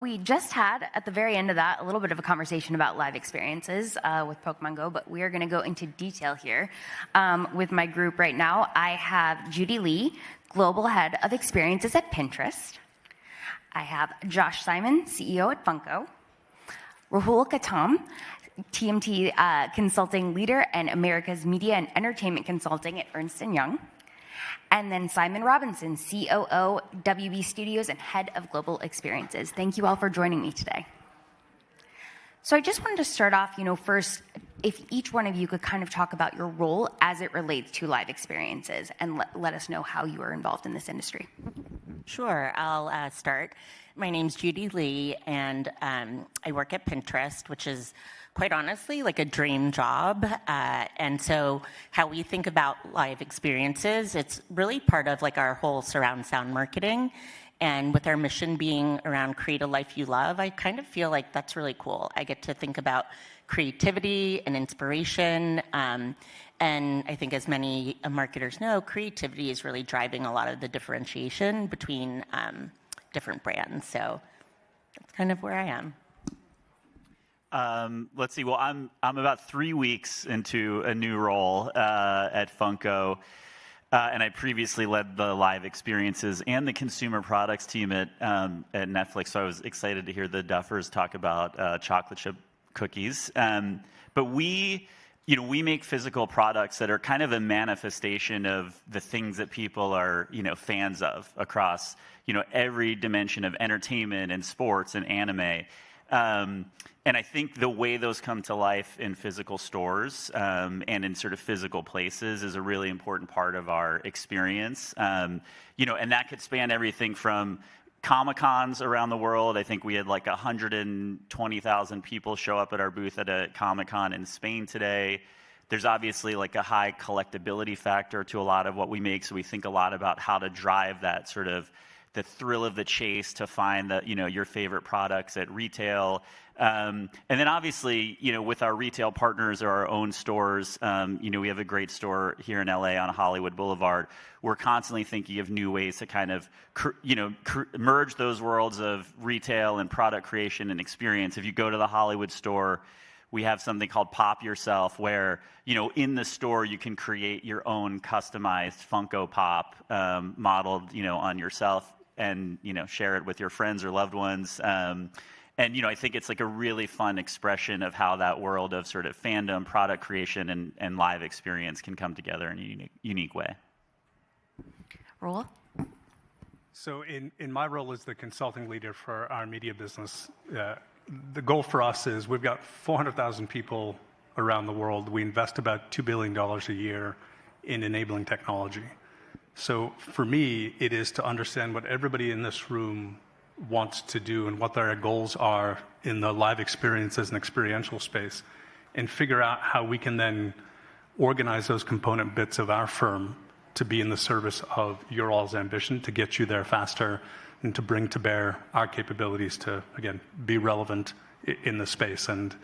We just had, at the very end of that, a little bit of a conversation about live experiences with Pokemon Go, but we are going to go into detail here. With my group right now, I have Judy Lee, Global Head of Experiences at Pinterest. I have Josh Simon, CEO at Funko. Rahul Gautam, TMT Consulting Leader and America's Media and Entertainment Consulting at Ernst & Young. And then Simon Robinson, COO, WB Studios, and Head of Global Experiences. Thank you all for joining me today. So I just wanted to start off, first, if each one of you could kind of talk about your role as it relates to live experiences and let us know how you are involved in this industry. Sure, I'll start. My name's Judy Lee, and I work at Pinterest, which is quite honestly like a dream job. And so how we think about live experiences, it's really part of like our whole surround sound marketing. And with our mission being around create a life you love, I kind of feel like that's really cool. I get to think about creativity and inspiration. And I think as many marketers know, creativity is really driving a lot of the differentiation between different brands. So that's kind of where I am. Let's see. Well, I'm about 3 weeks into a new role at Funko, and I previously led the live experiences and the consumer products team at Netflix. So I was excited to hear the Duffers talk about chocolate chip cookies. But we make physical products that are kind of a manifestation of the things that people are fans of across every dimension of entertainment and sports and anime. And I think the way those come to life in physical stores and in sort of physical places is a really important part of our experience. And that could span everything from Comic-Cons around the world. I think we had like 120,000 people show up at our booth at a Comic-Con in Spain today. There's obviously like a high collectability factor to a lot of what we make, so we think a lot about how to drive that sort of the thrill of the chase to find your favorite products at retail. And then obviously, with our retail partners or our own stores, we have a great store here in LA on Hollywood Boulevard. We're constantly thinking of new ways to kind of, merge those worlds of retail and product creation and experience. If you go to the Hollywood store, we have something called Pop Yourself, where, in the store you can create your own customized Funko Pop modeled, on yourself and, share it with your friends or loved ones. And, I think it's like a really fun expression of how that world of sort of fandom, product creation, and live experience can come together in a unique way. Rahul? So in my role as the consulting leader for our media business, the goal for us is we've got 400,000 people around the world. We invest about $2 billion a year in enabling technology. So for me, it is to understand what everybody in this room wants to do and what their goals are in the live experiences and experiential space, and figure out how we can then organize those component bits of our firm to be in the service of your all's ambition to get you there faster and to bring to bear our capabilities to, again, be relevant in the space. And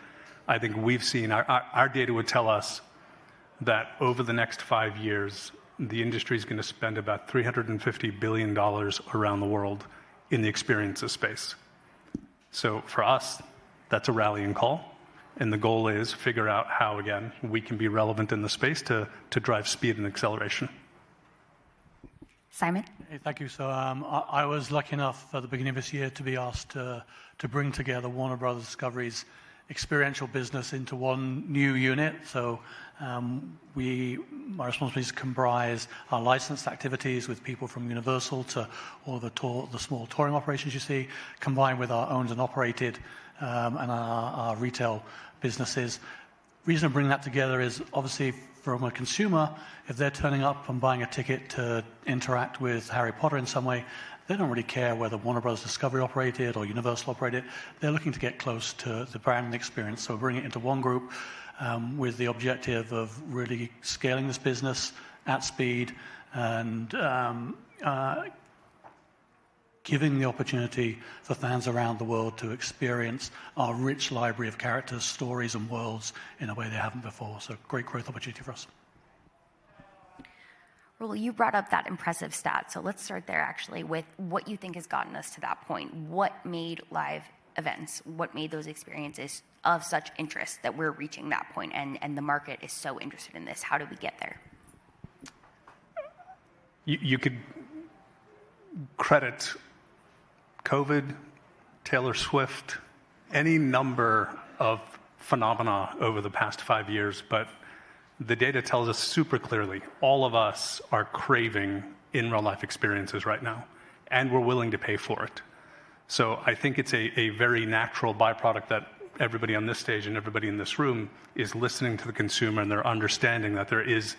I think we've seen, our data would tell us that over the next 5 years, the industry is going to spend about $350 billion around the world in the experiences space. So for us, that's a rallying call. And the goal is figure out how, again, we can be relevant in the space to drive speed and acceleration. Simon? Hey, thank you. So I was lucky enough at the beginning of this year to be asked to bring together Warner Brothers Discovery's experiential business into one new unit. So my responsibilities comprise our licensed activities with people from Universal to all the small touring operations you see, combined with our owned and operated and our retail businesses. The reason I bring that together is obviously from a consumer, if they're turning up and buying a ticket to interact with Harry Potter in some way, they don't really care whether Warner Bros. Discovery operated or Universal operated. They're looking to get close to the brand experience. So bring it into one group with the objective of really scaling this business at speed and giving the opportunity for fans around the world to experience our rich library of characters, stories, and worlds in a way they haven't before. So great growth opportunity for us. Rahul, you brought up that impressive stat, so let's start there actually with what you think has gotten us to that point. What made live events, what made those experiences of such interest that we're reaching that point and the market is so interested in this? How did we get there? You could credit COVID, Taylor Swift, any number of phenomena over the past 5 years, but the data tells us super clearly, all of us are craving in real life experiences right now, and we're willing to pay for it. So I think it's a very natural byproduct that everybody on this stage and everybody in this room is listening to the consumer, and they're understanding that there is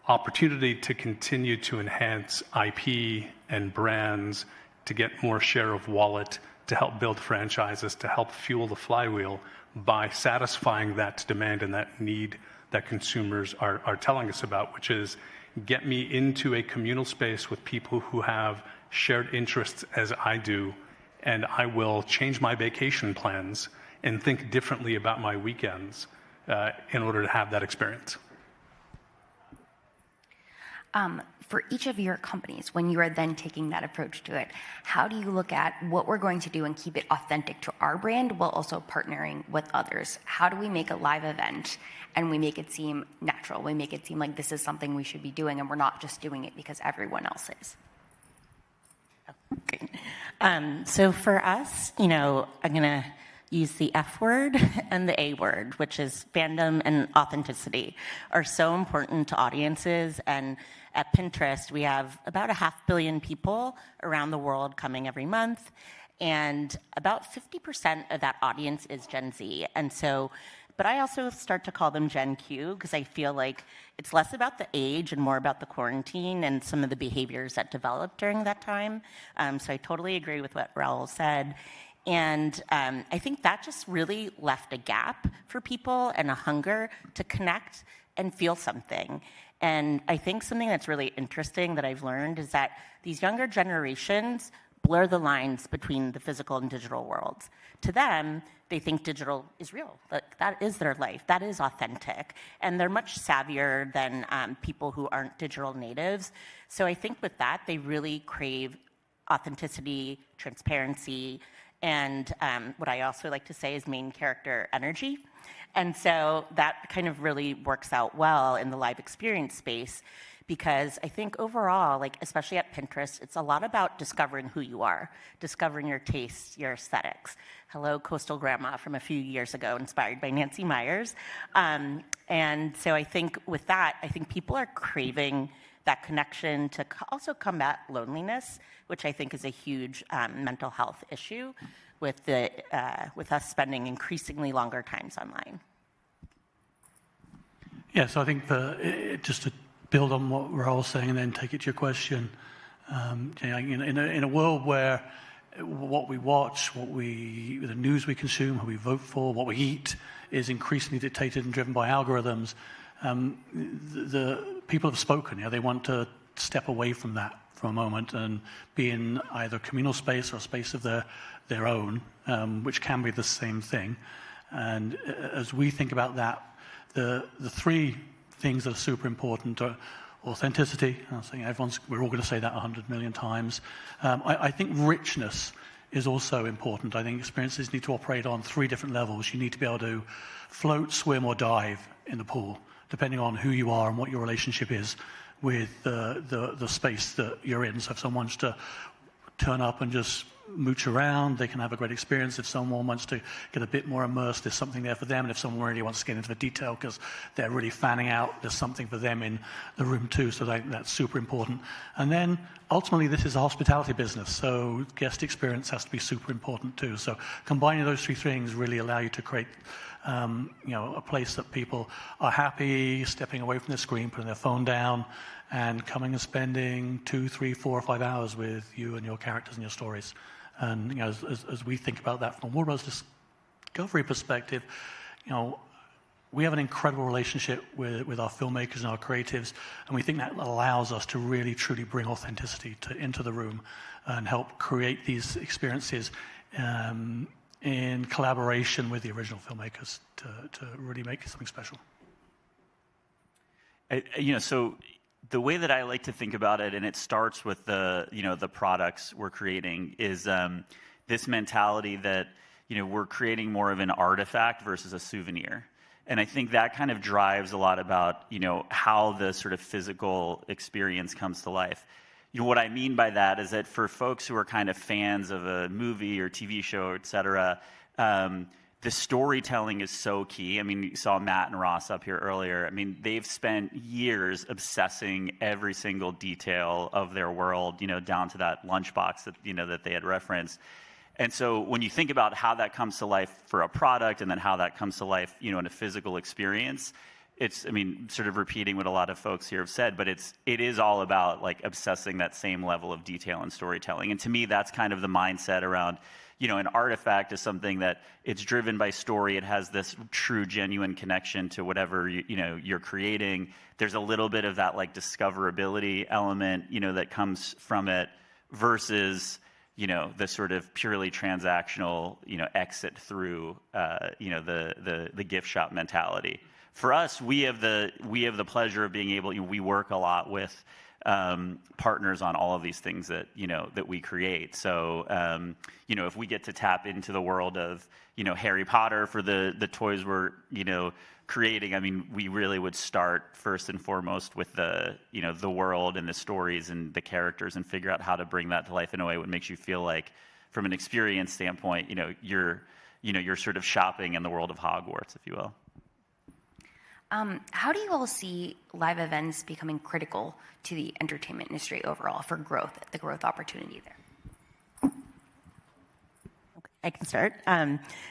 opportunity to continue to enhance IP and brands, to get more share of wallet, to help build franchises, to help fuel the flywheel by satisfying that demand and that need that consumers are telling us about, which is get me into a communal space with people who have shared interests as I do, and I will change my vacation plans and think differently about my weekends in order to have that experience. For each of your companies, when you are then taking that approach to it, how do you look at what we're going to do and keep it authentic to our brand while also partnering with others? How do we make a live event and we make it seem natural? We make it seem like this is something we should be doing and we're not just doing it because everyone else is. Okay. So for us, I'm going to use the F word and the A word, which is fandom and authenticity, are so important to audiences. And at Pinterest, we have about 500 million people around the world coming every month. And about 50% of that audience is Gen Z. And so, but I also start to call them Gen Q because I feel like it's less about the age and more about the quarantine and some of the behaviors that developed during that time. So I totally agree with what Rahul said. And I think that just really left a gap for people and a hunger to connect and feel something. And I think something that's really interesting that I've learned is that these younger generations blur the lines between the physical and digital worlds. To them, they think digital is real. Like, that is their life. That is authentic. And they're much savvier than people who aren't digital natives. So I think with that, they really crave authenticity, transparency, and what I also like to say is main character energy. And so that kind of really works out well in the live experience space because I think overall, like especially at Pinterest, it's a lot about discovering who you are, discovering your tastes, your aesthetics. Hello, Coastal Grandma from a few years ago, inspired by Nancy Meyers. And so I think with that, I think people are craving that connection to also combat loneliness, which I think is a huge mental health issue with us spending increasingly longer times online. Yeah, so I think just to build on what Rahul's saying and then take it to your question, in a world where what we watch, the news we consume, who we vote for, what we eat is increasingly dictated and driven by algorithms, the people have spoken. They want to step away from that for a moment and be in either a communal space or a space of their own, which can be the same thing. And as we think about that, the three things that are super important are authenticity. I think we're all going to say that 100 million times. I think richness is also important. I think experiences need to operate on three different levels. You need to be able to float, swim, or dive in the pool, depending on who you are and what your relationship is with the space that you're in. So if someone wants to turn up and just mooch around, they can have a great experience. If someone wants to get a bit more immersed, there's something there for them. And if someone really wants to get into the detail because they're really fanning out, there's something for them in the room too. So that's super important. And then ultimately, this is a hospitality business. So guest experience has to be super important too. So combining those three things really allow you to create a place that people are happy stepping away from their screen, putting their phone down, and coming and spending 2, 3, 4, or 5 hours with you and your characters and your stories. And as we think about that from a Warner Bros. Discovery perspective, we have an incredible relationship with our filmmakers and our creatives, and we think that allows us to really truly bring authenticity into the room and help create these experiences in collaboration with the original filmmakers to really make something special. So the way that I like to think about it, and it starts with the products we're creating, is this mentality that we're creating more of an artifact versus a souvenir. And I think that kind of drives a lot about how the sort of physical experience comes to life. What I mean by that is that for folks who are kind of fans of a movie or TV show, et cetera, the storytelling is so key. I mean, you saw Matt and Ross up here earlier. I mean, they've spent years obsessing every single detail of their world, down to that lunchbox that that they had referenced. And so when you think about how that comes to life for a product and then how that comes to life, in a physical experience, it's, I mean, sort of repeating what a lot of folks here have said, but it is all about like obsessing that same level of detail and storytelling. And to me, that's kind of the mindset around, an artifact is something that it's driven by story. It has this true, genuine connection to whatever you're creating. There's a little bit of that like discoverability element, that comes from it versus the sort of purely transactional, exit through, the gift shop mentality. For us, we have the pleasure of being able. We work a lot with partners on all of these things that that we create. So if we get to tap into the world of Harry Potter for the toys we're creating, I mean, we really would start first and foremost with the the world and the stories and the characters, and figure out how to bring that to life in a way that makes you feel like, from an experience standpoint, you're sort of shopping in the world of Hogwarts, if you will. How do you all see live events becoming critical to the entertainment industry overall for growth, the growth opportunity there? I can start.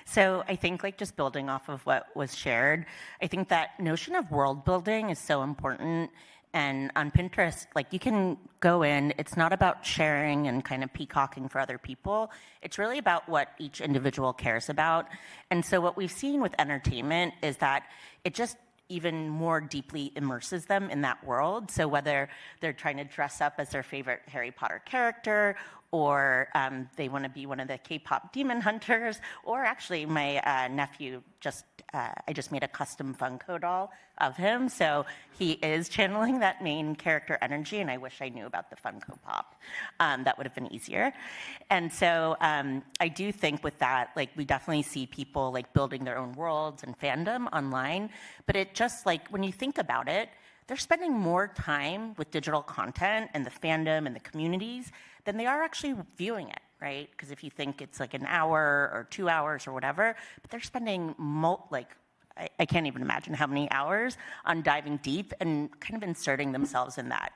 So I think like just building off of what was shared, I think that notion of world building is so important. And on Pinterest, like you can go in, it's not about sharing and kind of peacocking for other people. It's really about what each individual cares about. And so what we've seen with entertainment is that it just even more deeply immerses them in that world. So whether they're trying to dress up as their favorite Harry Potter character, or they want to be one of the K-pop demon hunters, or actually my nephew I just made a custom Funko doll of him. So he is channeling that main character energy, and I wish I knew about the Funko Pop. That would have been easier. And so I do think with that, like we definitely see people like building their own worlds and fandom online, but it just like, when you think about it, they're spending more time with digital content and the fandom and the communities than they are actually viewing it, right? Because if you think it's like an hour or 2 hours or whatever, but they're spending I can't even imagine how many hours on diving deep and kind of inserting themselves in that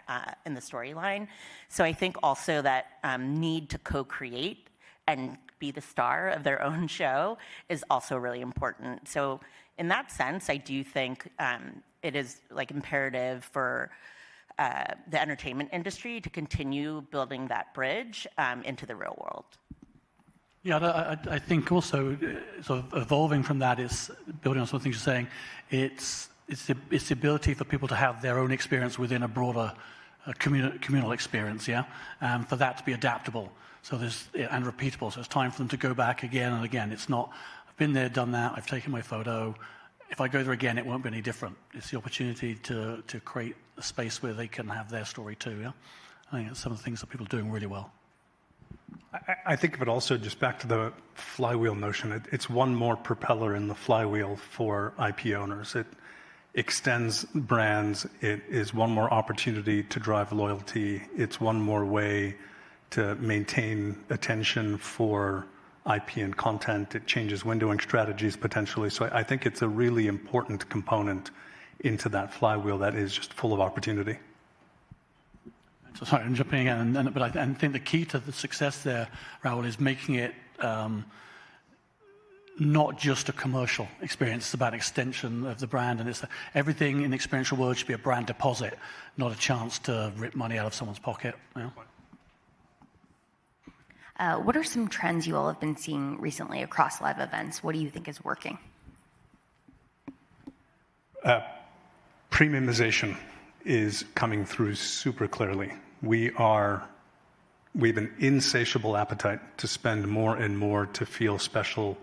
in the storyline. So I think also that need to co-create and be the star of their own show is also really important. So in that sense, I do think it is like imperative for the entertainment industry to continue building that bridge into the real world. Yeah, I think also sort of evolving from that is building on some of the things you're saying. It's the ability for people to have their own experience within a broader communal experience, yeah, for that to be adaptable. So and repeatable. So it's time for them to go back again and again. It's not, I've been there, done that. I've taken my photo. If I go there again, it won't be any different. It's the opportunity to create a space where they can have their story too. Yeah, I think that's some of the things that people are doing really well. I think of it also just back to the flywheel notion. It's one more propeller in the flywheel for IP owners. It extends brands. It is one more opportunity to drive loyalty. It's one more way to maintain attention for IP and content. It changes windowing strategies potentially. So I think it's a really important component into that flywheel that is just full of opportunity. So sorry, I'm jumping in again, but I think the key to the success there, Rahul, is making it not just a commercial experience. It's about extension of the brand, and everything in the experiential world should be a brand deposit, not a chance to rip money out of someone's pocket. You know? What are some trends you all have been seeing recently across live events? What do you think is working? Premiumization is coming through super clearly. We have an insatiable appetite to spend more and more to feel special,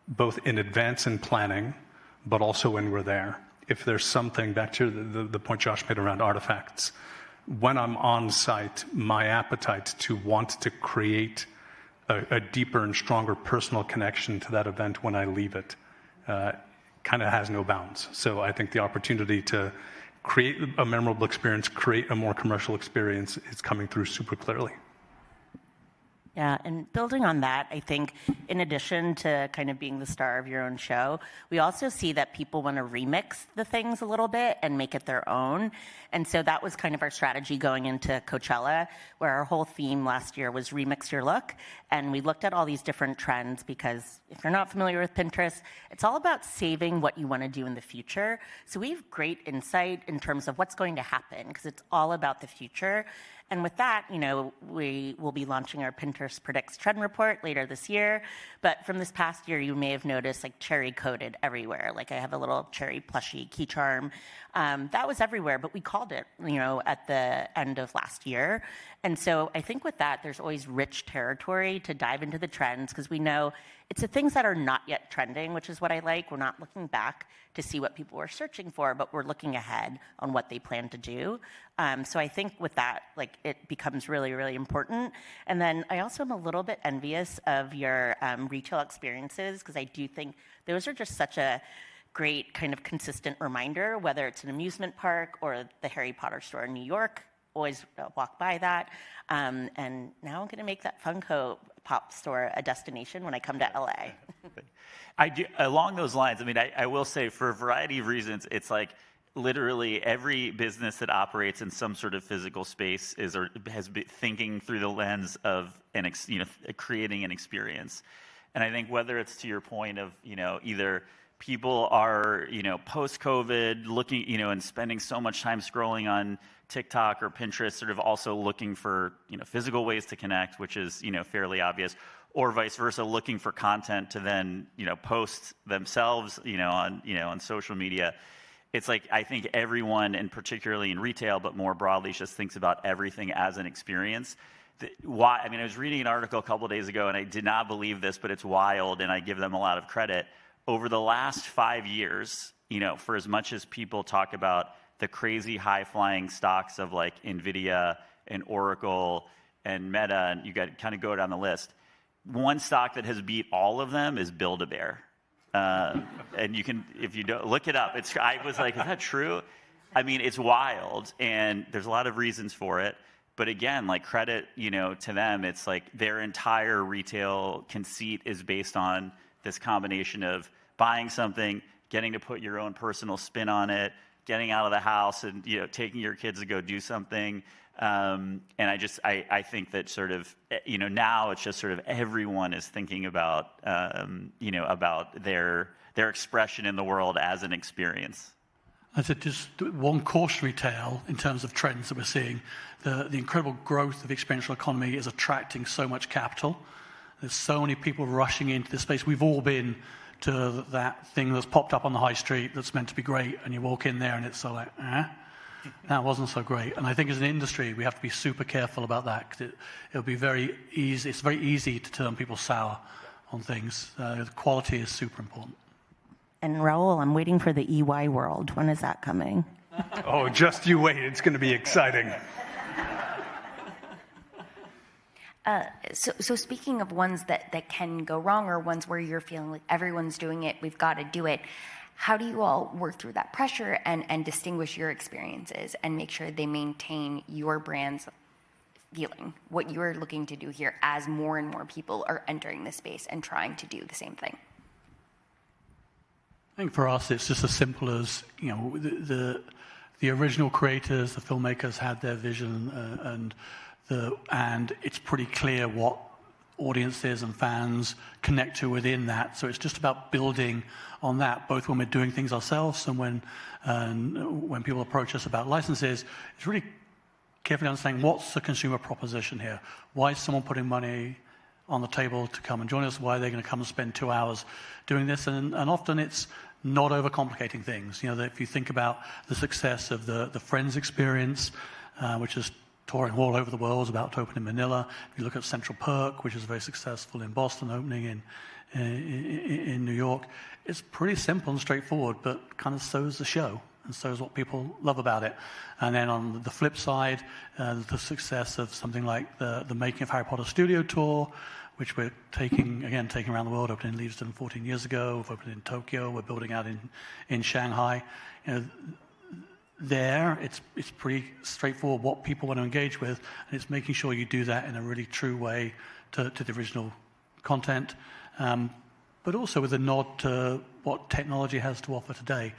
both in advance and planning, but also when we're there. if there's something, back to the point Josh made around artifacts, when I'm on site, my appetite to want to create a deeper and stronger personal connection to that event when I leave it kind of has no bounds. So I think the opportunity to create a memorable experience, create a more commercial experience is coming through super clearly. Yeah, and building on that, I think in addition to kind of being the star of your own show, we also see that people want to remix the things a little bit and make it their own. And so that was kind of our strategy going into Coachella, where our whole theme last year was remix your look. And we looked at all these different trends because if you're not familiar with Pinterest, it's all about saving what you want to do in the future. So we have great insight in terms of what's going to happen because it's all about the future. And with that, you know, we will be launching our Pinterest Predicts Trend Report later this year. But from this past year, you may have noticed like cherry coated everywhere. Like I have a little cherry plushie key charm. That was everywhere, but we called it, you know, at the end of last year. And so I think with that, there's always rich territory to dive into the trends because we know it's the things that are not yet trending, which is what I like. We're not looking back to see what people are searching for, but we're looking ahead on what they plan to do. So I think with that, like it becomes really, really important. And then I also am a little bit envious of your retail experiences because I do think those are just such a great kind of consistent reminder, whether it's an amusement park or the Harry Potter store in New York. Always walk by that. And now I'm going to make that Funko Pop store a destination when I come to LA. I do, along those lines, I mean, I will say for a variety of reasons, it's like literally every business that operates in some sort of physical space is or has been thinking through the lens of creating an experience. And I think whether it's to your point of, either people are, post-COVID looking, and spending so much time scrolling on TikTok or Pinterest, sort of also looking for, physical ways to connect, which is, fairly obvious, or vice versa, looking for content to then, post themselves, on social media. It's like, I think everyone, and particularly in retail, but more broadly, just thinks about everything as an experience. Why? I mean, I was reading an article a couple of days ago, and I did not believe this, but it's wild, and I give them a lot of credit. Over the last 5 years, for as much as people talk about the crazy high-flying stocks of like NVIDIA and Oracle and Meta, and you got kind of go down the list, one stock that has beat all of them is Build-A-Bear. And you can, if you don't, look it up. I was like, is that true? I mean, it's wild, and there's a lot of reasons for it. But again, like credit, to them, it's like their entire retail conceit is based on this combination of buying something, getting to put your own personal spin on it, getting out of the house and, taking your kids to go do something. And I think that sort of, now it's just sort of everyone is thinking about, about their expression in the world as an experience. I said just one cautionary tale in terms of trends that we're seeing. The incredible growth of the experiential economy is attracting so much capital. There's so many people rushing into this space. We've all been to that thing that's popped up on the high street that's meant to be great, and you walk in there and it's so like, that wasn't so great. And I think as an industry, we have to be super careful about that because it'll be very easy. It's very easy to turn people sour on things. The quality is super important. And Rahul, I'm waiting for the EY world. When is that coming? Oh, just you wait. It's going to be exciting. So speaking of ones that can go wrong or ones where you're feeling like everyone's doing it, we've got to do it, how do you all work through that pressure and distinguish your experiences and make sure they maintain your brand's feeling, what you're looking to do here as more and more people are entering this space and trying to do the same thing? I think for us, it's just as simple as, the original creators, the filmmakers had their vision and it's pretty clear what audiences and fans connect to within that. So it's just about building on that, both when we're doing things ourselves and when people approach us about licenses. It's really carefully understanding what's the consumer proposition here. Why is someone putting money on the table to come and join us? Why are they going to come and spend 2 hours doing this? And often it's not overcomplicating things. If you think about the success of the Friends experience, which is touring all over the world, is about to open in Manila. If you look at Central Perk, which is very successful in Boston, opening in New York. It's pretty simple and straightforward, but kind of so is the show, and so is what people love about it. And then on the flip side, the success of something like the Making of Harry Potter Studio Tour, which we're taking around the world, opened in Leavesden 14 years ago, we've opened in Tokyo, we're building out in Shanghai. There, it's pretty straightforward what people want to engage with, and it's making sure you do that in a really true way to the original content, but also with a nod to what technology has to offer today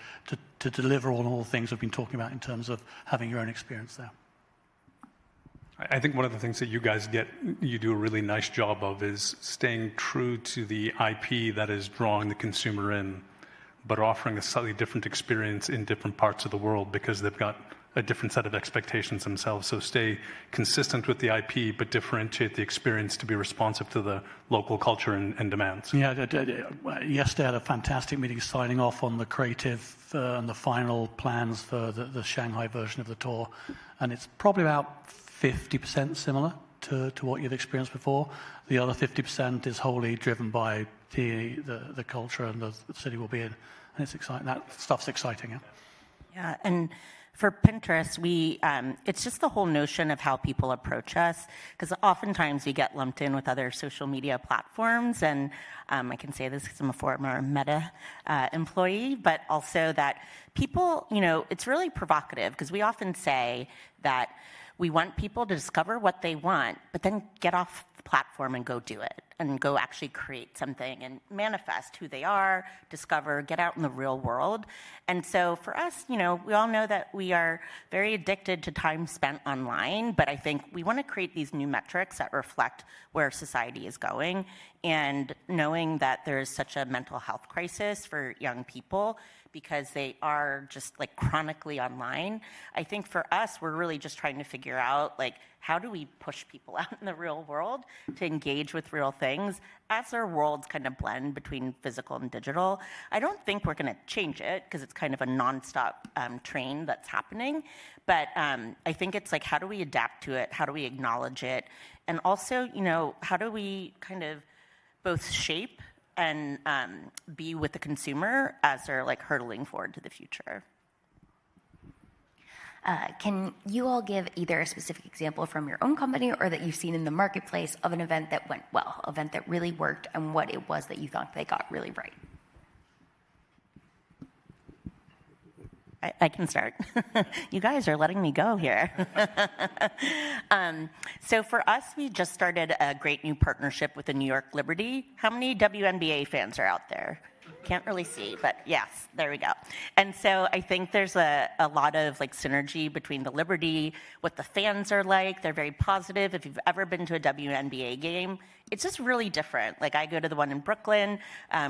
to deliver on all the things we've been talking about in terms of having your own experience there. I think one of the things that you guys you do a really nice job of is staying true to the IP that is drawing the consumer in, but offering a slightly different experience in different parts of the world because they've got a different set of expectations themselves. So stay consistent with the IP, but differentiate the experience to be responsive to the local culture and demands. Yeah, yesterday I had a fantastic meeting signing off on the creative and the final plans for the Shanghai version of the tour. And it's probably about 50% similar to what you've experienced before. The other 50% is wholly driven by the culture and the city we'll be in. And it's exciting. That stuff's exciting. Yeah. Yeah, and for Pinterest, it's just the whole notion of how people approach us, because oftentimes we get lumped in with other social media platforms, and I can say this because I'm a former Meta employee, but also that people, it's really provocative, because we often say that we want people to discover what they want, but then get off the platform and go do it, and go actually create something and manifest who they are, discover, get out in the real world. And so for us, we all know that we are very addicted to time spent online, but I think we want to create these new metrics that reflect where society is going. And knowing that there is such a mental health crisis for young people because they are just like chronically online, I think for us, we're really just trying to figure out how do we push people out in the real world to engage with real things as our worlds kind of blend between physical and digital. I don't think we're going to change it because it's kind of a nonstop train that's happening. But I think it's how do we adapt to it? How do we acknowledge it? And also, how do we kind of both shape and be with the consumer as they're hurtling forward to the future? Can you all give either a specific example from your own company or that you've seen in the marketplace of an event that went well, an event that really worked, and what it was that you thought they got really right? I can start. You guys are letting me go here. So for us, we just started a great new partnership with the New York Liberty. How many WNBA fans are out there? Can't really see, but yes, there we go. And so I think there's a lot of synergy between the Liberty, what the fans are like. They're very positive. If you've ever been to a WNBA game, it's just really different. I go to the one in Brooklyn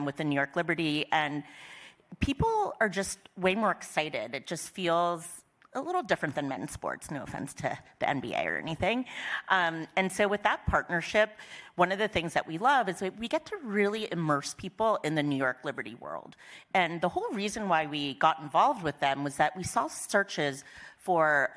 with the New York Liberty, and people are just way more excited. It just feels a little different than men's sports, no offense to the NBA or anything. And so with that partnership, one of the things that we love is we get to really immerse people in the New York Liberty world. And the whole reason why we got involved with them was that we saw searches for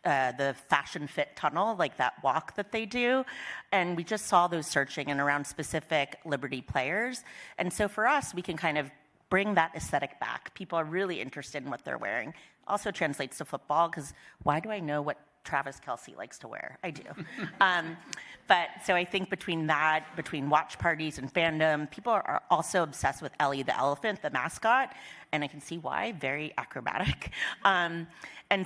the Fashion Fit Tunnel, that walk that they do. And we just saw those searching and around specific Liberty players. And so for us, we can kind of bring that aesthetic back. People are really interested in what they're wearing. Also translates to football, because why do I know what Travis Kelce likes to wear? I do. But so I think between watch parties and fandom, people are also obsessed with Ellie the elephant, the mascot, and I can see why, very acrobatic. And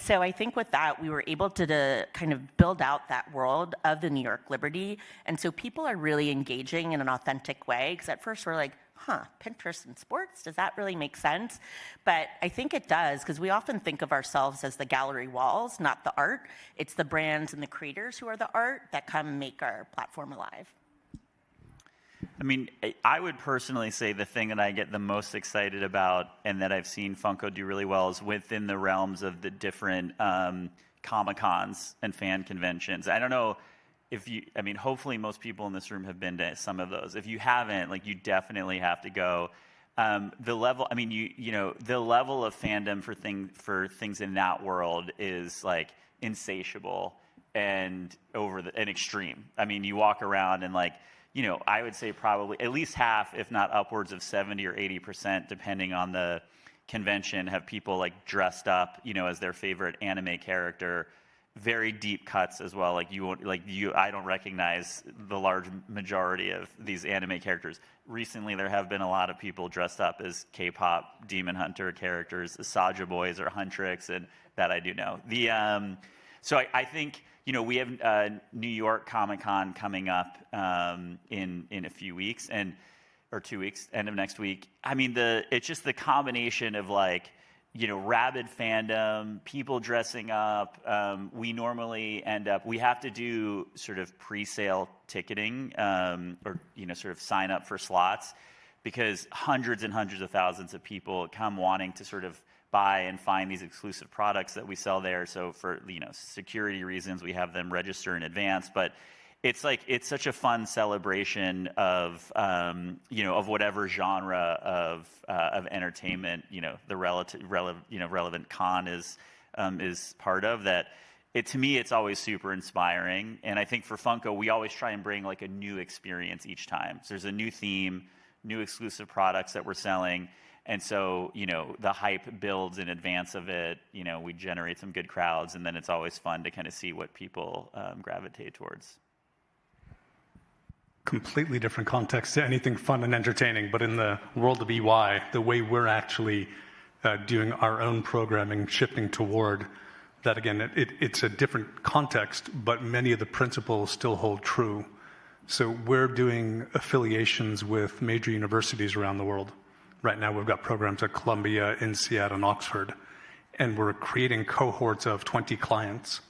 so I think with that, we were able to kind of build out that world of the New York Liberty. And so people are really engaging in an authentic way, because at first we're like, Pinterest and sports, does that really make sense? But I think it does, because we often think of ourselves as the gallery walls, not the art. It's the brands and the creators who are the art that come make our platform alive. I mean, I would personally say the thing that I get the most excited about and that I've seen Funko do really well is within the realms of the different Comic-Cons and fan conventions. I don't know hopefully most people in this room have been to some of those. If you haven't, you definitely have to go. The level of fandom for things in that world is insatiable and extreme. I mean, you walk around and I would say probably at least half, if not upwards of 70 or 80%, depending on the convention, have people like dressed up, as their favorite anime character. Very deep cuts as well. I don't recognize the large majority of these anime characters. Recently, there have been a lot of people dressed up as K-pop Demon Hunter characters, Saja Boys or Huntrix, and that I do know. So I think we have New York Comic Con coming up in a few weeks or 2 weeks, end of next week. I mean, it's just the combination of rabid fandom, people dressing up. We normally we have to do sort of pre-sale ticketing or sort of sign up for slots, because hundreds and hundreds of thousands of people come wanting to sort of buy and find these exclusive products that we sell there. So for security reasons, we have them register in advance. But it's such a fun celebration of whatever genre of entertainment the relevant con is part of that. To me, it's always super inspiring. And I think for Funko, we always try and bring a new experience each time. So there's a new theme, new exclusive products that we're selling. And so, the hype builds in advance of it. We generate some good crowds, and then it's always fun to kind of see what people gravitate towards. Completely different context to anything fun and entertaining, but in the world of EY, the way we're actually doing our own programming, shifting toward that, again, it's a different context, but many of the principles still hold true. So we're doing affiliations with major universities around the world. Right now, we've got programs at Columbia, INSEAD, and Oxford, and we're creating cohorts of 20 clients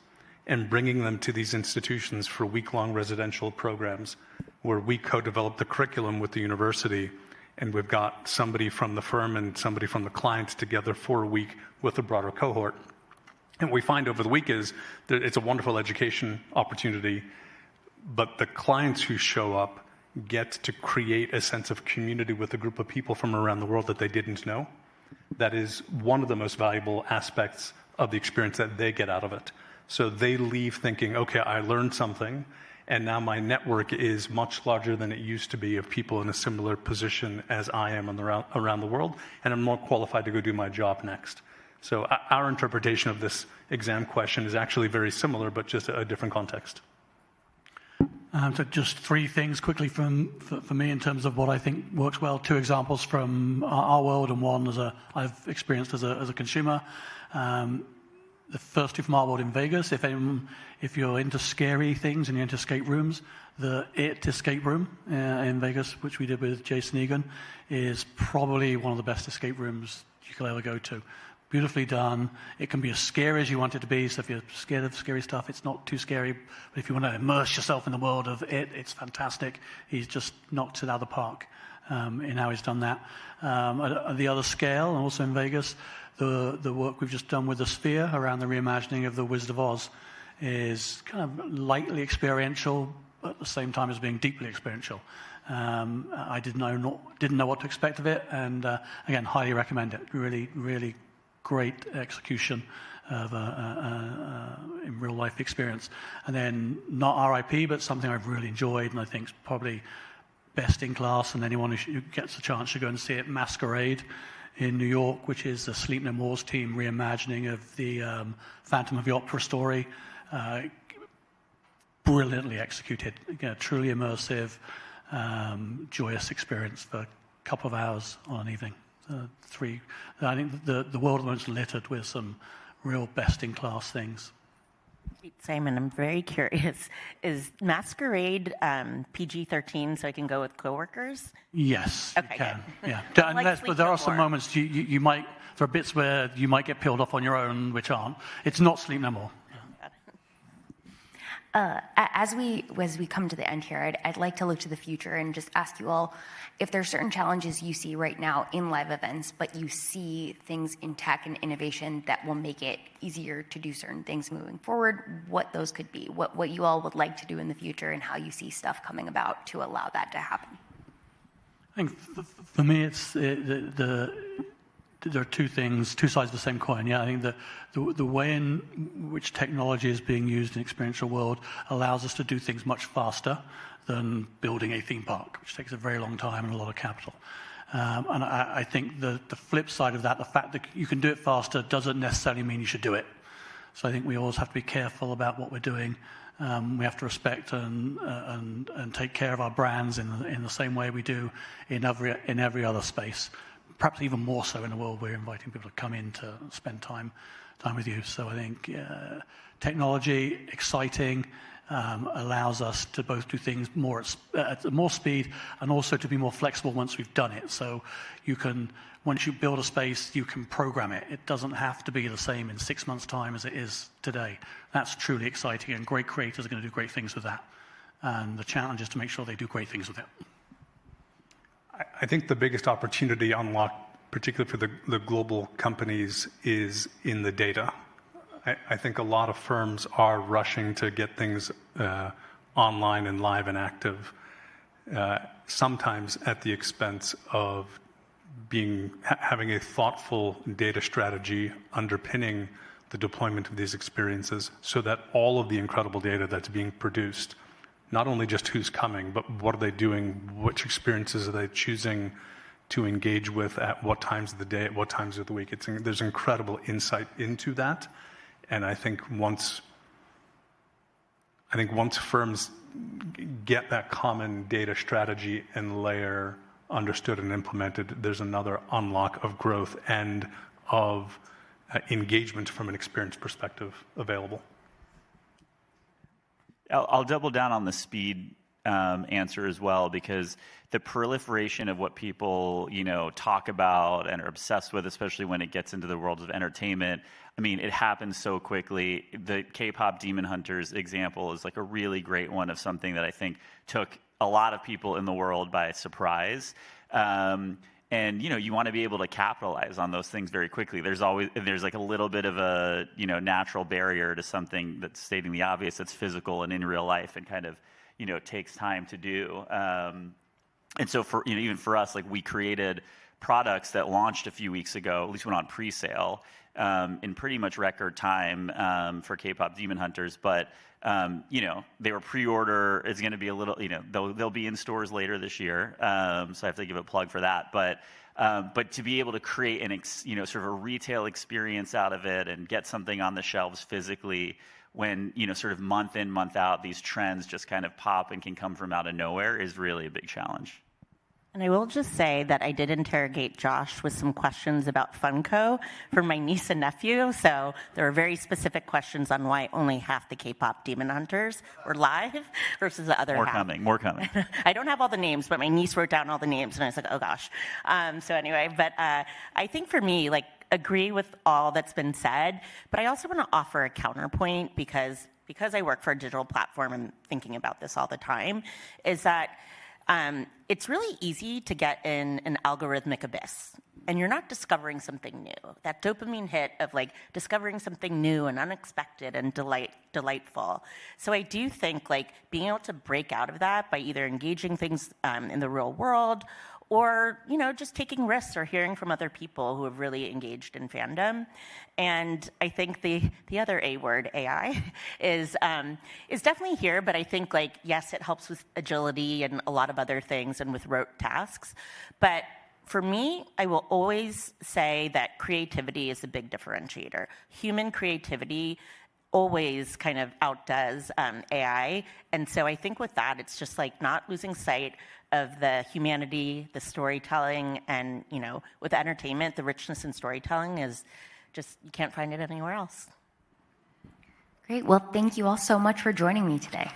and bringing them to these institutions for week-long residential programs where we co-develop the curriculum with the university, and we've got somebody from the firm and somebody from the clients together for a week with a broader cohort. And what we find over the week is that it's a wonderful education opportunity, but the clients who show up get to create a sense of community with a group of people from around the world that they didn't know. That is one of the most valuable aspects of the experience that they get out of it. So they leave thinking, okay, I learned something, and now my network is much larger than it used to be of people in a similar position as I am around the world, and I'm more qualified to go do my job next. So our interpretation of this exam question is actually very similar, but just a different context. So just three things quickly for me in terms of what I think works well. Two examples from our world, and one I've experienced as a consumer. The first two from our world in Vegas. If you're into scary things and you're into escape rooms, the It escape room in Vegas, which we did with Jason Egan, is probably one of the best escape rooms you could ever go to. Beautifully done. It can be as scary as you want it to be. So if you're scared of scary stuff, it's not too scary. But if you want to immerse yourself in the world of it, it's fantastic. He's just knocked it out of the park in how he's done that. At the other scale, and also in Vegas, the work we've just done with the Sphere around the reimagining of the Wizard of Oz is kind of lightly experiential, but at the same time as being deeply experiential. I didn't know what to expect of it, and again, highly recommend it. Really, really great execution of in real life experience. And then not RIP, but something I've really enjoyed, and I think is probably best in class. And anyone who gets a chance to go and see it, Masquerade in New York, which is the Sleep No More's team reimagining of the Phantom of the Opera story. Brilliantly executed, truly immersive, joyous experience for a couple of hours on an evening. I think the world was littered with some real best-in-class things. Simon, I'm very curious. Is Masquerade PG-13 so I can go with coworkers? Yes, okay, you can. Good. Yeah, but there are some moments you might. There are bits where you might get peeled off on your own, which aren't. It's not Sleep No More. As we come to the end here, I'd like to look to the future and just ask you all if there are certain challenges you see right now in live events, but you see things in tech and innovation that will make it easier to do certain things moving forward, what those could be, what you all would like to do in the future, and how you see stuff coming about to allow that to happen. I think for me, it's there are two sides of the same coin. Yeah, I think the way in which technology is being used in the experiential world allows us to do things much faster than building a theme park, which takes a very long time and a lot of capital. And I think the flip side of that, the fact that you can do it faster, doesn't necessarily mean you should do it. So I think we always have to be careful about what we're doing. We have to respect and take care of our brands in the same way we do in every other space. Perhaps even more so in a world where we're inviting people to come in to spend time with you. So I think technology, exciting, allows us to both do things more at more speed and also to be more flexible once we've done it. So once you build a space, you can program it. It doesn't have to be the same in 6 months' time as it is today. That's truly exciting, and great creators are going to do great things with that. And the challenge is to make sure they do great things with it. I think the biggest opportunity unlocked, particularly for the global companies, is in the data. I think a lot of firms are rushing to get things online and live and active, sometimes at the expense of having a thoughtful data strategy underpinning the deployment of these experiences, so that all of the incredible data that's being produced, not only just who's coming, but what are they doing, which experiences are they choosing to engage with at what times of the day, at what times of the week. There's incredible insight into that. And I think once firms get that common data strategy and layer understood and implemented, there's another unlock of growth and of engagement from an experience perspective available. I'll double down on the speed answer as well, because the proliferation of what people talk about and are obsessed with, especially when it gets into the world of entertainment, I mean, it happens so quickly. The K-pop Demon Hunters example is like a really great one of something that I think took a lot of people in the world by surprise. And you want to be able to capitalize on those things very quickly. There's like a little bit of a natural barrier to something that's stating the obvious, that's physical and in real life, and kind of takes time to do. And so for even for us, like, we created products that launched a few weeks ago, at least went on pre-sale in pretty much record time for K-pop Demon Hunters. But they were pre-order. It's going to be a little, they'll be in stores later this year. So I have to give a plug for that. But to be able to create sort of a retail experience out of it and get something on the shelves physically, when sort of month in, month out, these trends just kind of pop and can come from out of nowhere, is really a big challenge. And I will just say that I did interrogate Josh with some questions about Funko for my niece and nephew. So there were very specific questions on why only half the K-pop Demon Hunters were live versus the other half. More coming. I don't have all the names, but my niece wrote down all the names, and I was like, oh gosh. So anyway, but I think for me, like, agree with all that's been said, but I also want to offer a counterpoint, because I work for a digital platform and thinking about this all the time, is that it's really easy to get in an algorithmic abyss, and you're not discovering something new. That dopamine hit of like discovering something new and unexpected and delightful. So I do think like being able to break out of that by either engaging things in the real world, or just taking risks or hearing from other people who have really engaged in fandom. And I think the other A word, AI, is definitely here. But I think, like, yes, it helps with agility and a lot of other things and with rote tasks. But for me, I will always say that creativity is a big differentiator. Human creativity always kind of outdoes AI. And so I think with that, it's just like not losing sight of the humanity, the storytelling, and with entertainment, the richness in storytelling is just, you can't find it anywhere else. Great. Well, thank you all so much for joining me today.